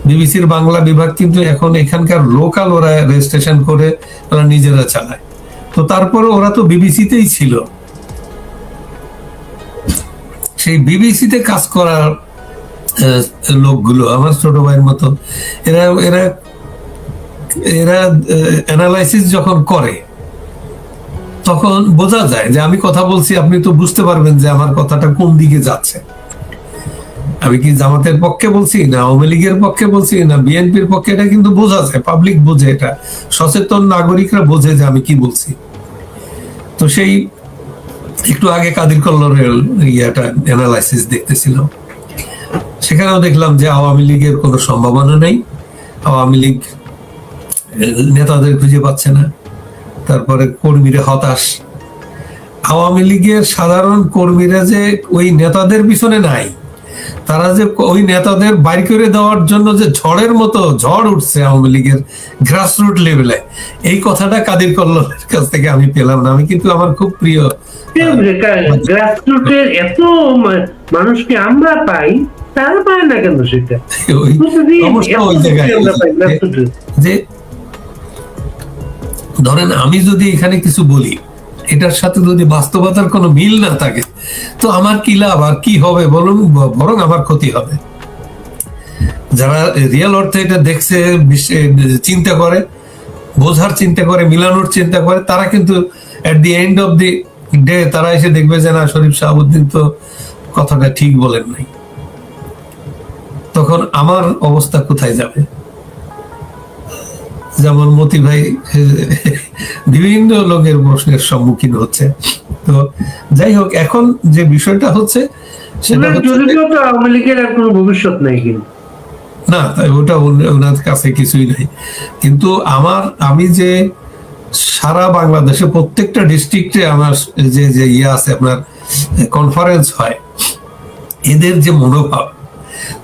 বিবিসির বাংলা বিভাগ কিন্তু এখন এখানকার লোকাল ওরা রেজিস্ট্রেশন করে ওরা নিজেরা চালায়। তো তারপরে ওরা তো বিবিসিতেই ছিল, সেই বিবিসিতে কাজ করার লোকগুলো আমার ছোট ভাইয়ের মতো, এরা এরা এরা অ্যানালাইসিস যখন করে তখন বোঝা যায় যে আমি কথা বলছি, আপনি তো বুঝতে পারবেন যে আমার কথাটা কোন দিকে যাচ্ছে, আমি কি জামাতের পক্ষে বলছি না আওয়ামী লীগের পক্ষে বলছি না বিএনপির পক্ষে, এটা কিন্তু বোঝা যায়, পাবলিক বোঝে, এটা সচেতন নাগরিকরা বোঝে যে আমি কি বলছি। তো সেই একটু আগে কাদির কল্লোরের ইয়েটা অ্যানালাইসিস দেখতেছিলাম, সেখানেও দেখলাম যে আওয়ামী লীগের কোনো সম্ভাবনা নেই, আওয়ামী লীগ নেতাদের খুঁজে পাচ্ছে না, তারপরে কর্মীরা হতাশ, আওয়ামী লীগের সাধারণ কর্মীরা যে ওই নেতাদের পিছনে নাই, তারা যে ওই নেতাদের বাইর করে দেওয়ার জন্য যে ঝড়ের মতো ঝড় উঠছে আওয়ামী লীগের গ্রাসরুট লেভেলে, এই কথাটা কাদির কল্লোলের কাছ থেকে আমি পেলাম না। আমি কিন্তু আমার খুব প্রিয় গ্রাসরুটের এত মানুষকে আমরা পাই, তারা পায় না কেন সেটা? ওই সমস্যা ওই জায়গায় যে ধরেন আমি যদি এখানে কিছু বলি, এটার সাথে যদি বাস্তবতার কোনো মিল না থাকে, তো আমার কি লাভ আর কি হবে বলুন, বরং আমার ক্ষতি হবে। যারা রিয়েল অর্থে এটা দেখছে, চিন্তা করে, বোঝার চিন্তা করে, মিলানোর চিন্তা করে, তারা কিন্তু at the end of the day তারা এসে দেখবে যে না, শরীফ শাহাবুদ্দিন তো কথাটা ঠিক বলেন নাই, তখন আমার অবস্থা কোথায় যাবে? যেমন মতি ভাই বিভিন্ন লোকের প্রশ্নের সম্মুখীন হচ্ছে। তো যাই হোক, এখন যে বিষয়টা হচ্ছে সেটা হচ্ছে আওয়ামী লীগের আর কোনো ভবিষ্যৎ নাই কিন্তু না, ওটা ওনার কাছে কিছুই নাই। কিন্তু আমি যে সারা বাংলাদেশে প্রত্যেকটা ডিস্ট্রিক্টে আমার যে যে ইয়ে আছে, আপনার কনফারেন্স হয়, এদের যে মনোভাব,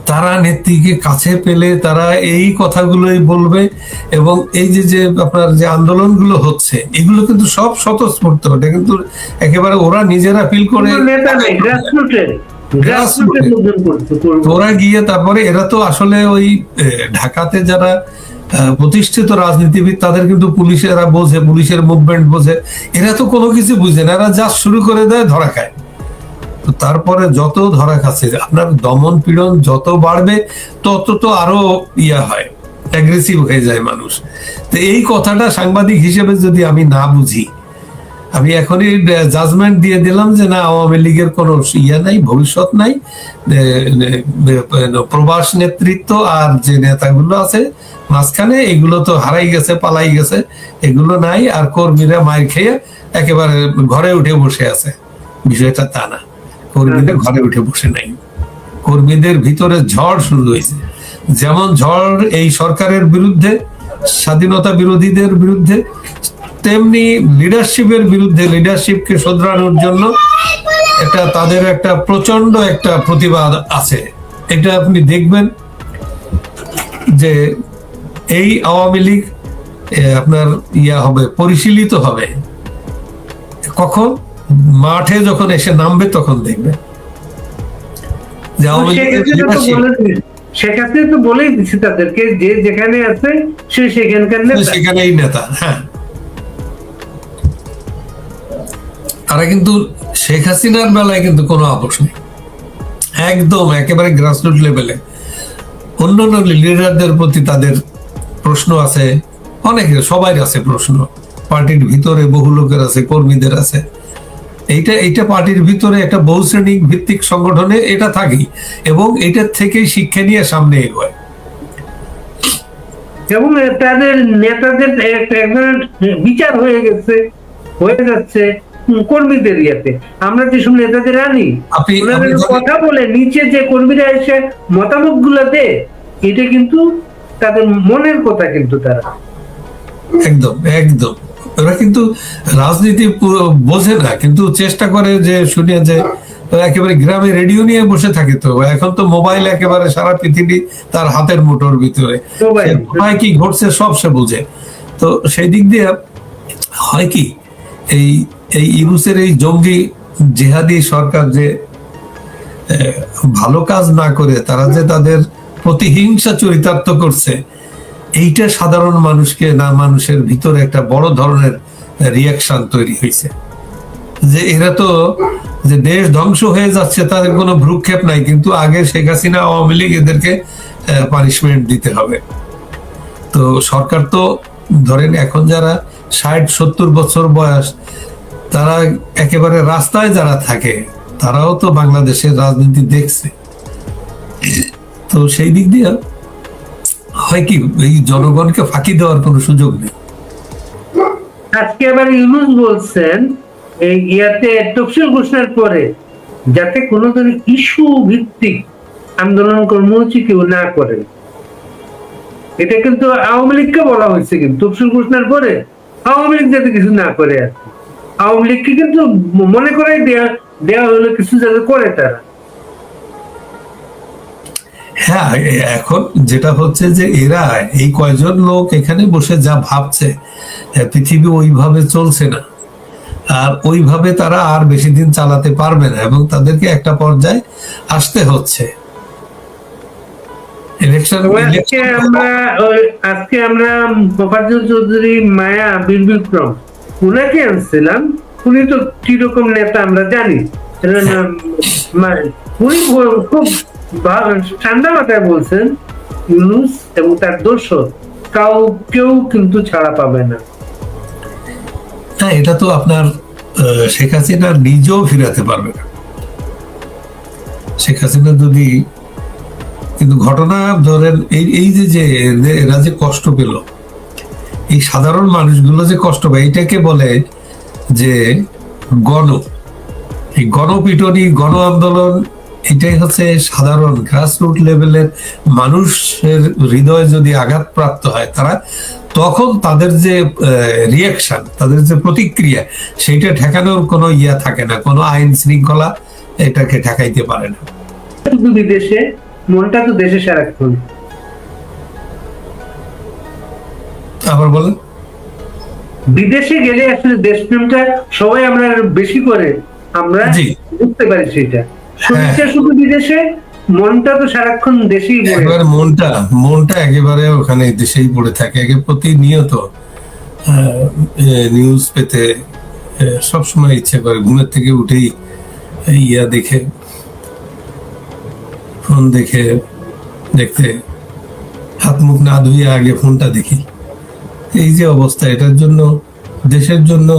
তারা নেত্রীকে কাছে পেলে তারা এই কথাগুলোই বলবে, এবং এই যে আপনার যে আন্দোলনগুলো হচ্ছে এগুলো কিন্তু সব স্বতঃস্ফূর্ত, এটা কিন্তু একেবারে ওরা নিজেরা ফিল করে, ওরা গিয়ে তারপরে এরা তো আসলে ওই ঢাকাতে যারা প্রতিষ্ঠিত রাজনীতিবিদ, তাদের কিন্তু পুলিশেরা বোঝে, পুলিশের মুভমেন্ট বোঝে, এরা তো কোনো কিছু বুঝে না, এরা যা শুরু করে দেয় ধরা খায়। তো তারপরে যত ধরা খাচ্ছে, আপনার দমন পীড়ন যত বাড়বে তত তো আরো হয়, অ্যাগ্রেসিভ হয়ে যায় মানুষ। তো এই কথাটা সাংবাদিক হিসেবে যদি আমি না বুঝি, আমি এখনই জাজমেন্ট দিয়ে দিলাম যে না, আওয়ামী লীগের কোনো নাই, ভবিষ্যৎ নাই, প্রবাস নেতৃত্ব আর যে নেতাগুলো আছে মাঝখানে, এগুলো তো হারাই গেছে, পালাই গেছে, এগুলো নাই, আর কর্মীরা মায়ের খেয়ে একেবারে ঘরে উঠে বসে আছে। বিষয়টা তা না, কর্মীরা ঘরে উঠে বসে নাই, কর্মীদের ভিতরে ঝড় শুরু হয়েছে। যেমন ঝড় এই সরকারের বিরুদ্ধে, স্বাধীনতা বিরোধীদের বিরুদ্ধে, তেমনি লিডারশিপের বিরুদ্ধে, লিডারশিপকে শোধরানোর জন্য এটা তাদের একটা প্রচন্ড একটা প্রতিবাদ আছে। এটা আপনি দেখবেন যে এই আওয়ামী লীগ আপনার হবে, পরিশীলিত হবে কখন, মাঠে যখন এসে নামবে তখন দেখবে যে আওয়ামী লীগের লিডারশিপ, সেখানে তো বলেই দিচ্ছে তাদেরকে যে যেখানে আছে সে সেখানেই নেতা। হ্যাঁ, তারা কিন্তু শেখ হাসিনার বেলায় কিন্তু কোনো আপোষ নেই, একদম একেবারে গ্রাসরুট লেভেলে। অন্যান্য লিডারদের প্রতি তাদের প্রশ্ন আছে, অনেকের, সবাই আছে প্রশ্ন, পার্টির ভিতরে বহু লোকের আছে, কর্মীদের আছে, এইটা পার্টির ভিতরে একটা বহুশ্রেণিক ভিত্তিক সংগঠনে এটা থাকেই, এবং এটার থেকেই শিক্ষা নিয়ে সামনে এগোয়। এবং তাদের নেতাদের একজন বিচার হয়ে যাচ্ছে কর্মীদের ইয়েতে। আমরা যেসব নেতাদের আনি ওনাদের কথা বলে নিচে যে কর্মীরা এসে মতামত গুলো দেয়, এটা কিন্তু তাদের মনের কথা, কিন্তু তারা একদম একদম ওরা কিন্তু রাজনীতি বোঝে না, কিন্তু চেষ্টা করে যে শুনিয়া যে একেবারে গ্রামে রেডিও নিয়ে বসে থাকে। তো এখন তো মোবাইল একেবারে সারা পৃথিবী তার হাতের মুঠোর ভিতরে, কোথায় কি ঘটছে সব সে বুঝে। তো সেই দিক দিয়ে হয় কি, এই ইউনুসের এই জঙ্গি জেহাদি সরকার যে ভালো কাজ না করে তারা যে তাদের প্রতিহিংসা চরিতার্থ করছে, এইটা সাধারণ মানুষের ভিতরে একটা বড় ধরনের রিয়াকশন তৈরি হয়েছে যে এরা তো যে দেশ ধ্বংস হয়ে যাচ্ছে তাদের কোনো ভ্রুক্ষেপ নাই, কিন্তু আগে শেখ হাসিনা আওয়ামী লীগ এদেরকে পানিশমেন্ট দিতে হবে। তো সরকার তো ধরেন এখন যারা 60-70 বছর বয়স, তারা একেবারে রাস্তায় যারা থাকে তারাও তো বাংলাদেশের রাজনীতি দেখছে। তো সেই দিক দিয়ে হয় কি, এই জনগণকে ফাঁকি দেওয়ার কোনো সুযোগ নেই। আজকে আবার ইউনুস বলছেন এই ইয়াতে তফসিল ঘোষণার পরে যাতে কোনো ধরনের ইস্যু ভিত্তিক আন্দোলন কর্মসূচি কেউ না করেন। এটা কিন্তু আওয়ামী লীগকে বলা হয়েছে, কিন্তু তফসিল ঘোষণার পরে আওয়ামী লীগ যাতে কিছু না করে আর কি। আওয়ামী লীগকে কিন্তু মনে করাই দেওয়া হলো কিছু যাতে করে তারা। হ্যাঁ, এখন যেটা হচ্ছে যে এরা এই কয়জন লোক এখানে বসে যা ভাবছে, পৃথিবী ওইভাবে চলছে না, আর ওইভাবে তারা আর বেশি দিন চালাতে পারবে না, এবং তাদেরকে একটা পর্যায়ে আসতে হচ্ছে। আজকে আমরা মোফাজ্জল চৌধুরী, মায়া, বীর বিক্রম উনাকে আনছিলাম। উনি তো কিরকম নেতা আমরা জানি, উনি খুব ঠান্ডা মাথায় বলছেন ইউনুস এবং তার দোসর কেউ কিন্তু ছাড়া পাবে না। হ্যাঁ, এটা তো আপনার শেখ হাসিনা নিজেও ফিরাতে পারবে না। শেখ হাসিনা যদি, কিন্তু ঘটনা ধরেন এই যে এরা যে কষ্ট পেল, এই সাধারণ মানুষগুলো যে কষ্ট পায়, এটাকে বলে যে এই গণপিটনি, গণ আন্দোলন। এটাই হচ্ছে সাধারণ গ্রাসরুট লেভেলের মানুষের হৃদয় যদি আঘাতপ্রাপ্ত হয়, তারা তখন তাদের যে রিয়াকশন, তাদের যে প্রতিক্রিয়া, সেইটা ঠেকানোর কোনো ইয়া থাকে না, কোনো আইন শৃঙ্খলা এটাকে ঠেকাইতে পারে না। শুধু বিদেশে, মনটা তো দেশে সারাক্ষণ। আবার বলেন, বিদেশে গেলে আসলে দেশপ্রেমটা সবাই আমরা বেশি করে আমরা বুঝতে পারি। সেটা শুধু বিদেশে, মনটা তো সারাক্ষণ দেশেই পড়ে। মনটা একেবারে ওখানে দেশেই পড়ে থাকে। প্রতিনিয়ত নিউজ পেতে সবসময় ইচ্ছে করে, ঘুমের থেকে উঠেই ইয়া দেখে, ফোন দেখতে হাত মুখ না ধুয়ে আগে ফোনটা দেখি। এই যে অবস্থা, এটার জন্য, দেশের জন্য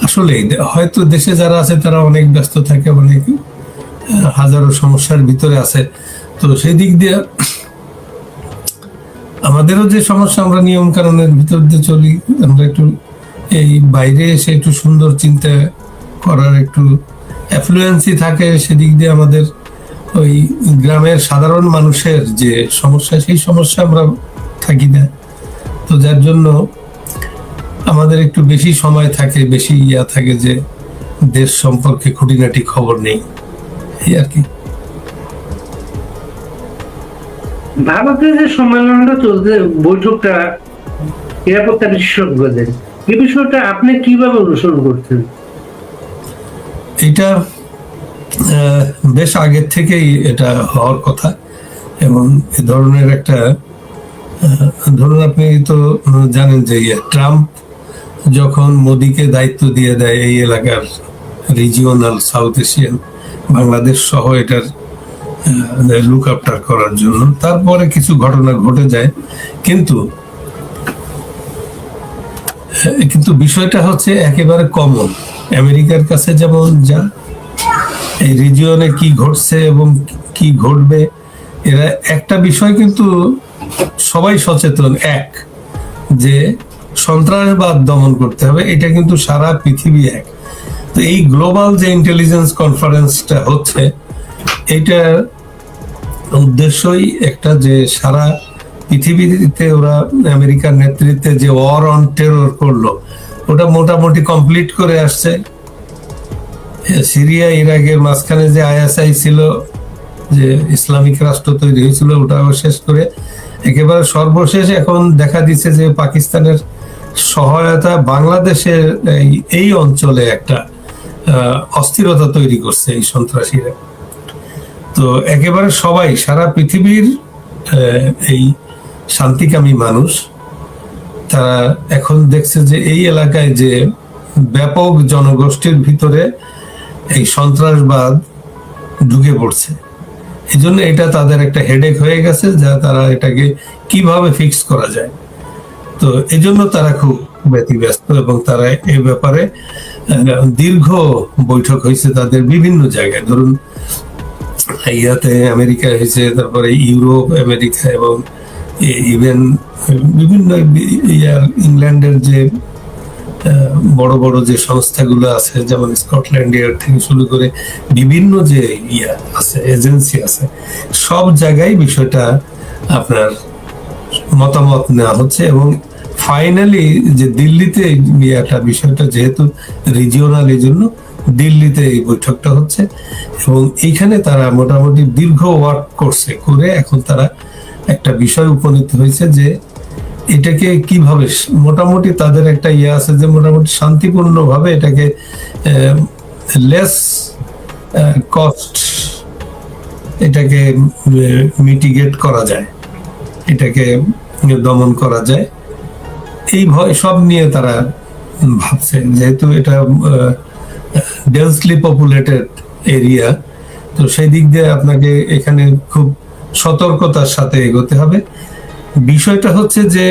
আসলে হয়তো দেশে যারা আছে তারা অনেক ব্যস্ত থাকে, অনেক হাজারো সমস্যার ভিতরে আছে। তো সেই দিক দিয়ে আমাদেরও যে সমস্যা, আমরা নিয়ম কানুনের ভিতর দিয়ে চলি, আমরা একটু এই বাইরে এসে একটু সুন্দর চিন্তা করার একটু অ্যাফ্লুয়েন্সি থাকে, সেদিক দিয়ে আমাদের ওই গ্রামের সাধারণ মানুষের যে সমস্যা, সেই সমস্যা আমরা থাকি না। তো যার জন্য আমাদের একটু বেশি সময় থাকে, বেশি ইয়া থাকে যে দেশ সম্পর্কে খুঁটিনাটি খবর নেই, এই আর কি। ভারতের যে সম্মেলনটা চলছে, বৈঠকটা, নিরাপত্তা বিশেষজ্ঞদের, এই বিষয়টা আপনি কিভাবে অনুসরণ করছেন? এটা বেশ আগের থেকেই এটা হওয়ার কথা, এবং এ ধরনের একটা, ধরুন আপনি তো জানেন যে ট্রাম্প যখন মোদিকে দায়িত্ব দিয়ে দেয় এই এলাকার রিজিওনাল সাউথ এশিয়ান, বাংলাদেশ সহ এটার লুক আফটার করার জন্য, তারপরে কিছু ঘটনা ঘটে যায়। কিন্তু কিন্তু বিষয়টা হচ্ছে একেবারে কমন। আমেরিকার কাছে যেমন যা এই রিজিয়নে কি ঘটছে এবং কি ঘটবে, এরা একটা বিষয় কিন্তু সবাই সচেতন, এক যে সন্ত্রাসবাদ দমন করতে হবে, এটা কিন্তু সারা পৃথিবী এক। তো এই গ্লোবাল যে ইন্টেলিজেন্স কনফারেন্সটা হচ্ছে, এটার উদ্দেশ্যই একটা যে সারা পৃথিবীতে ওরা আমেরিকার নেতৃত্বে যে ওয়ার অন টেরর করলো, ওটা মোটামুটি কমপ্লিট করে আসছে। সিরিয়া ইরাকের মাঝখানে যে আইএসআই ছিল, যে ইসলামিক রাষ্ট্র তৈরি হয়েছিল, ওটাও শেষ করে একেবারে সর্বশেষ এখন দেখা দিচ্ছে যে পাকিস্তানের সহায়তা বাংলাদেশের এই অঞ্চলে একটা অস্থিরতা তৈরি করছে এই সন্ত্রাসীরা। তো একেবারে সবাই সারা পৃথিবীর এই শান্তিকামী মানুষ তারা এখন দেখছে যে এই এলাকায় যে ব্যাপক জনগোষ্ঠীর ভিতরে এই সন্ত্রাসবাদ ঢুকে পড়ছে, এই জন্য এটা তাদের একটা হেডেক হয়ে গেছে, যা তারা এটাকে কিভাবে ফিক্স করা যায়। তো এই জন্য তারা খুব ব্যতিব্যস্ত এবং তারা এই ব্যাপারে দীর্ঘ বৈঠক হয়েছে তাদের বিভিন্ন জায়গায়। ধরুন ইয়াতে আমেরিকা হয়েছে, তারপরে ইউরোপ, আমেরিকা এবং ইভেন বিভিন্ন ইংল্যান্ডের যে বড় বড় যে সংস্থাগুলো আছে, যেমন স্কটল্যান্ড ইয়ার্ড থেকে শুরু করে বিভিন্ন যে আছে এজেন্সি আছে, সব জায়গায় বিষয়টা আপনার মতামত নেওয়া হচ্ছে। এবং ফাইনালি যে দিল্লিতে একটা বিষয়টা যেহেতু রিজিওনাল, এই জন্য দিল্লিতে এই বৈঠকটা হচ্ছে এবং এইখানে তারা মোটামুটি দীর্ঘ ওয়ার্ক করছে, করে এখন তারা একটা বিষয় উপনীত হয়েছে যে এটাকে কিভাবে মোটামুটি তাদের একটা আছে যে মোটামুটি শান্তিপূর্ণ ভাবে এটাকে লেস কস্ট এটাকে মিটিগেট করা যায়, এটাকে দমন করা যায়, এই ভয় সব নিয়ে তারা ভাবছে। যেহেতু এটা ডেন্সলি পপুলেটেড এরিয়া, তো সেই দিক দিয়ে আপনাকে এখানে খুব সতর্কতার সাথে এগোতে হবে। বিষয়টা হচ্ছে যে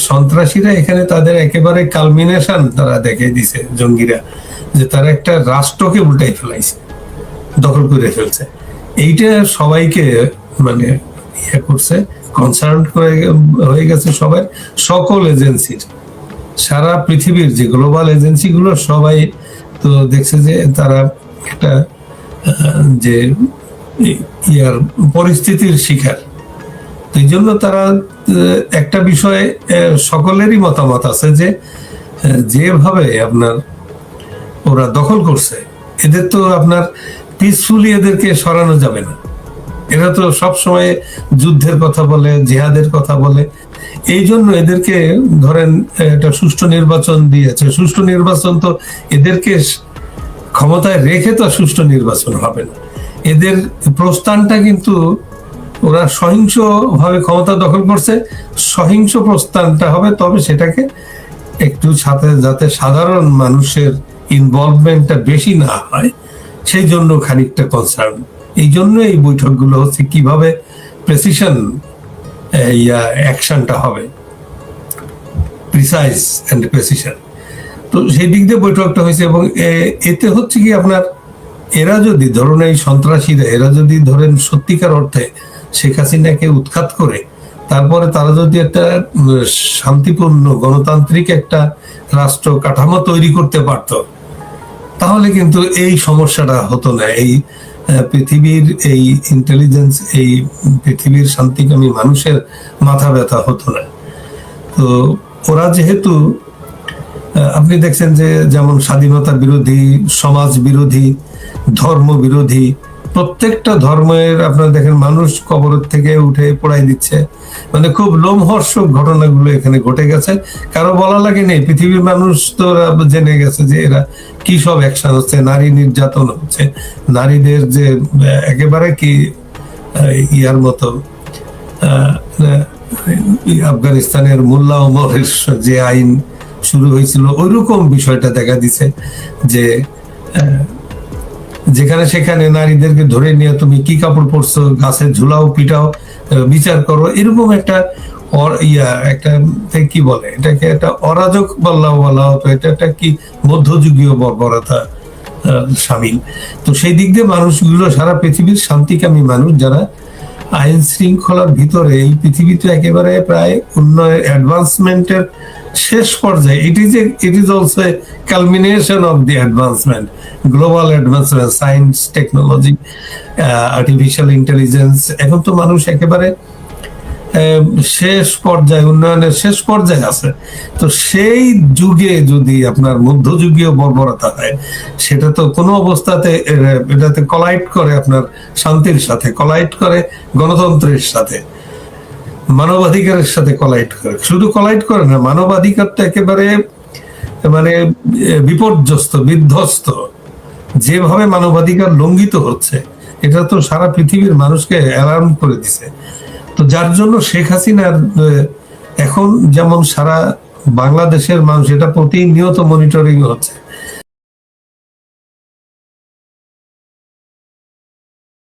সন্ত্রাসীরা এখানে তাদের একেবারে কালমিনেশন তারা দেখিয়ে দিছে, জঙ্গিরা, যে তারা একটা রাষ্ট্রকে উল্টাই ফেলাইছে, দখল করে ফেলছে। এইটা সবাইকে মানে ইয়ে করছে, কনসার্ন করে হয়ে গেছে সবাই, সকল এজেন্সির, সারা পৃথিবীর যে গ্লোবাল এজেন্সি গুলো সবাই তো দেখছে যে তারা একটা যে ইয়ার পরিস্থিতির শিকার। এই জন্য তারা একটা বিষয়ে সকলেরই মতামত আছে যে যেভাবে আপনার ওরা দখল করছে, এদের তো আপনার পিসফুলি এদেরকে সরানো যাবে না। এরা তো সব সময় যুদ্ধের কথা বলে, জিহাদের কথা বলে, এই জন্য এদেরকে ধরেন একটা সুষ্ঠু নির্বাচন দিয়েছে। সুষ্ঠু নির্বাচন তো এদেরকে ক্ষমতায় রেখে তো সুষ্ঠু নির্বাচন হবে না। এদের প্রস্থানটা কিন্তু ওরা সহিংস ভাবে ক্ষমতা দখল করছে, সহিংস প্রস্থানটা হবে, তবে সেটাকে একটু সাথে যাতে সাধারণ মানুষের ইনভলভমেন্টটা বেশি না হয়, সেই জন্য খানিকটা কনসার্ন। এই জন্য এই বৈঠকগুলো হচ্ছে কিভাবে প্রেসিশন অ্যাকশনটা হবে, প্রিসাইজ এন্ড প্রেসিশন। তো সেই দিক দিয়ে বৈঠকটা হয়েছে এবং এতে হচ্ছে কি আপনার এরা যদি ধরুন এই সন্ত্রাসীরা এরা যদি ধরেন সত্যিকার অর্থে শেখ হাসিনাকে উৎখাত করে তারপরে তারা যদি একটা শান্তিপূর্ণ গণতান্ত্রিক একটা রাষ্ট্র কাঠামো তৈরি করতে পারত, তাহলে কিন্তু এই সমস্যাটা হতো না। এই পৃথিবীর এই ইন্টেলিজেন্স, এই পৃথিবীর শান্তিকামী মানুষের মাথা ব্যথা হতো না। তো ওরা যেহেতু আপনি দেখছেন যে যেমন স্বাধীনতা বিরোধী, সমাজ বিরোধী, ধর্ম বিরোধী, প্রত্যেকটা ধর্মের আপনারা দেখেন মানুষ কবরের থেকে উঠে পোড়াই দিচ্ছে, মানে খুব লোমহর্ষক ঘটনাগুলো এখানে ঘটে গেছে। কারো বলা লাগে নেই, পৃথিবীর মানুষ তো জেনে গেছে যে এরা কি সব অ্যাকশন হচ্ছে, নারী নির্যাতন হচ্ছে, নারীদের যে একেবারে কি ইয়ার মতো আফগানিস্তানের মোল্লা ওমরের যে আইন শুরু হয়েছিল ওইরকম বিষয়টা দেখা দিছে যে যেখানে সেখানে নারীদেরকে ধরে নিয়ে তুমি কি কাপড় পরছো, গাছে ঝুলাও, পিটাও, বিচার করো, এরকম একটা একটা কি বলে এটাকে, একটা অরাজক বলা হতো, এটা একটা কি মধ্যযুগীয় বর্বরতা সামিল। তো সেই দিক দিয়ে মানুষগুলো সারা পৃথিবীর শান্তিকামী মানুষ যারা আইন শৃঙ্খলার ভিতরে, এই পৃথিবী তো একেবারে প্রায় উন্নয়ন অ্যাডভান্সমেন্টের শেষ পর্যায়ে। It is also a culmination of the advancement, global advancement, science, technology, artificial intelligence. এখন তো মানুষ একেবারে শেষ পর্যায়ে, উন্নয়নের শেষ পর্যায়ে আছে। তো সেই যুগে যদি আপনার মধ্যযুগীয় বর্বরতা হয়, সেটা তো কোনো অবস্থাতে এটাতে কলাইড করে আপনার শান্তির সাথে, কলাইড করে গণতন্ত্রের সাথে, মানবাধিকারের সাথে কলাইড করে। শুধু কলাইড করে না, মানবাধিকারটা একেবারে মানে বিপর্যস্ত, বিধ্বস্ত। যেভাবে মানবাধিকার লঙ্ঘিত হচ্ছে, এটা তো সারা পৃথিবীর মানুষকে অ্যালার্ম করে দিছে। তো যার জন্য শেখ হাসিনার এখন যেমন সারা বাংলাদেশের মানুষ, এটা প্রতিনিয়ত মনিটরিং হচ্ছে,